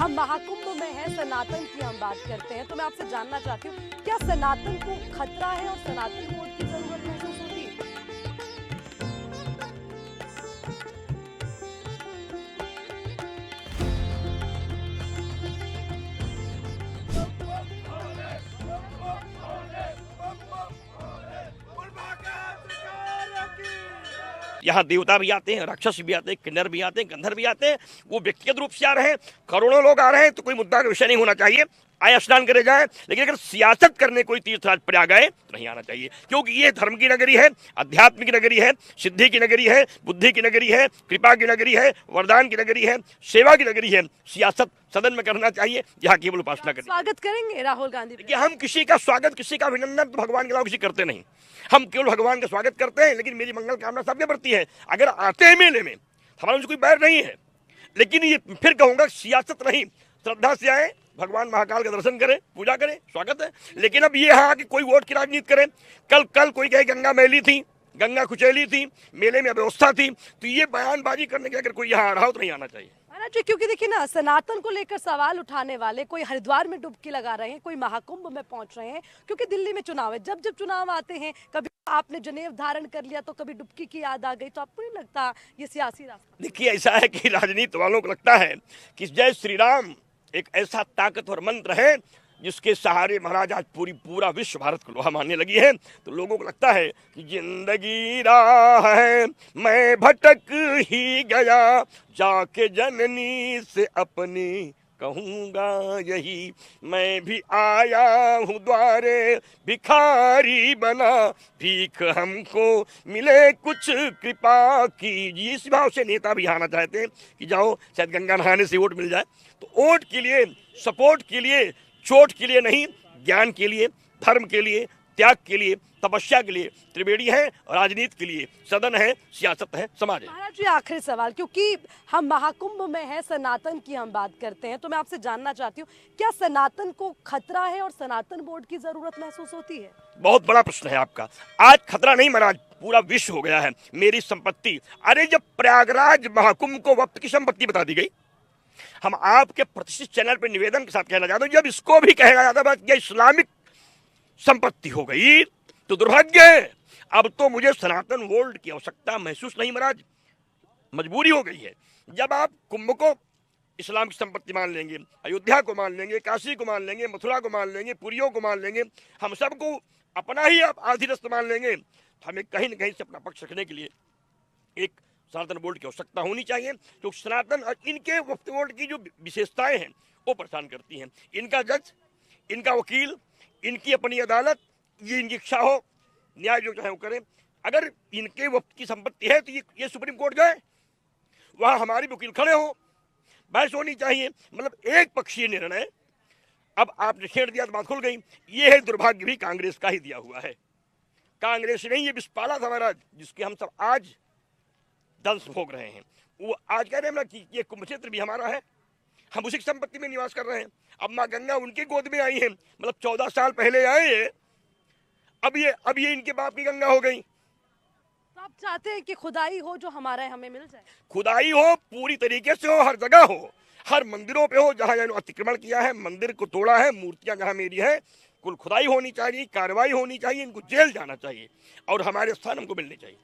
हम महाकुंभ में हैं, सनातन की हम बात करते हैं, तो मैं आपसे जानना चाहती हूँ क्या सनातन को खतरा है और सनातन वोट की जरूरत महसूस होती है? यहाँ देवता भी आते हैं, राक्षस भी आते हैं, किन्नर भी आते हैं, गंधर्व भी आते हैं। वो व्यक्तिगत रूप से आ रहे हैं, करोड़ों लोग आ रहे हैं, तो कोई मुद्दा का विषय नहीं होना चाहिए। आए स्नान करे जाए, लेकिन अगर सियासत करने कोई तीर्थराज प्रयाग आए तो नहीं आना चाहिए, क्योंकि ये धर्म की नगरी है, अध्यात्म की नगरी है, सिद्धि की नगरी है, बुद्धि की नगरी है, कृपा की नगरी है, वरदान की नगरी है, सेवा की नगरी है। सियासत सदन में करना चाहिए, यहाँ केवल उपासना करें। स्वागत करेंगे राहुल गांधी? देखिए, हम किसी का स्वागत, किसी का अभिनंदन तो भगवान के अलावा किसी करते नहीं। हम केवल भगवान का स्वागत करते हैं, लेकिन मेरी मंगल कामना सबके प्रति है। अगर आते हैं मेले में, हमारा उनसे कोई बैर नहीं है, लेकिन ये फिर कहूंगा सियासत नहीं, श्रद्धा से आए, भगवान महाकाल का दर्शन करें, पूजा करें, स्वागत है। लेकिन अब ये हाँ कि कोई वोट की राजनीति करे। कल कोई कहे गंगा मैली थी, गंगा कुचैली थी, मेले में अव्यवस्था थी, तो ये बयानबाजी करने के अगर कोई यहाँ आ रहा हो तो नहीं आना चाहिए। महाराज जी, क्योंकि देखिए ना, सनातन को लेकर सवाल उठाने वाले कोई हरिद्वार में डुबकी लगा रहे हैं, कोई महाकुंभ में पहुंच रहे हैं, क्योंकि दिल्ली में चुनाव है। जब जब चुनाव आते हैं, कभी आपने जनेऊ धारण कर लिया तो कभी डुबकी की याद आ गई, तो आपको नहीं लगता ये सियासी रास्ता? देखिए, ऐसा है कि राजनीति वालों को लगता है कि जय श्री राम एक ऐसा ताकतवर मंत्र है जिसके सहारे महाराज आज पूरा विश्व भारत को लोहा मानने लगी है। तो लोगों को लगता है कि जिंदगी राह है, मैं भटक ही गया, जाके जननी से अपनी कहूँगा यही, मैं भी आया हूँ द्वारे, भिखारी बना, भीख हमको मिले कुछ कृपा कीजिए। इस भाव से नेता भी आना चाहते हैं कि जाओ शायद गंगा नहाने से वोट मिल जाए। तो वोट के लिए, सपोर्ट के लिए, चोट के लिए नहीं, ज्ञान के लिए, धर्म के लिए, त्याग के लिए, तपस्या के लिए त्रिवेणी है, और राजनीति के लिए सदन है, सियासत है, समाज है। महाराज जी, आखिरी सवाल, क्योंकि हम महाकुंभ में हैं, सनातन की हम बात करते हैं, तो मैं आपसे जानना चाहती हूँ क्या सनातन को खतरा है और सनातन बोर्ड की जरूरत महसूस होती है? बहुत बड़ा प्रश्न है आपका। आज खतरा नहीं महाराज, पूरा विश्व हो गया है मेरी संपत्ति। अरे जब प्रयागराज महाकुंभ को वक्त की संपत्ति बता दी गई, हम आपके प्रतिष्ठित चैनल पर निवेदन के साथ कहना चाहते हैं, जब इसको भी कहा जाता है कि इस्लामिक संपत्ति हो गई तो दुर्भाग्य है। अब तो मुझे सनातन वर्ल्ड की आवश्यकता महसूस नहीं महाराज, मजबूरी हो गई है। जब आप कुंभ को इस्लाम की संपत्ति मान लेंगे, अयोध्या को मान लेंगे, काशी को मान लेंगे, मथुरा को मान लेंगे, पुरियों को मान लेंगे, हम सबको अपना ही आप आधिरस्त मान लेंगे, तो हमें कहीं न कहीं से अपना पक्ष रखने के लिए एक सनातन बोर्ड की आवश्यकता होनी चाहिए। तो सनातन और इनके वक्फ बोर्ड की जो विशेषताएं हैं वो परेशान करती हैं। इनका जज, इनका वकील, इनकी अपनी अदालत, ये इनकी इच्छा हो, न्याय जो चाहे वो करें। अगर इनके वक्त की संपत्ति है तो ये सुप्रीम कोर्ट गए, वहां हमारी वकील खड़े हो, बहस होनी चाहिए। मतलब एक पक्षीय निर्णय अब आपने छेड़ दिया तो बात खुल गई। ये है दुर्भाग्य भी कांग्रेस का ही दिया हुआ है। कांग्रेस ने ये विस्पाला था महाराज, जिसके हम सब आज दंश भोग रहे हैं। वो आज कह रहे हैं कि ये कुंभ क्षेत्र भी हमारा है, हम उसी की संपत्ति में निवास कर रहे हैं। अब माँ गंगा उनकी गोद में आई है, मतलब 14 साल पहले आए, अब ये इनके बाप की गंगा हो गई। तो आप चाहते हैं कि खुदाई हो जो हमारा है हमें मिल जाए? खुदाई हो, पूरी तरीके से हो, हर जगह हो, हर मंदिरों पे हो जहां अतिक्रमण किया है, मंदिर को तोड़ा है, मूर्तियां जहां मेरी है, कुल खुदाई होनी चाहिए, कार्रवाई होनी चाहिए, इनको जेल जाना चाहिए और हमारे स्थान हमको मिलने चाहिए।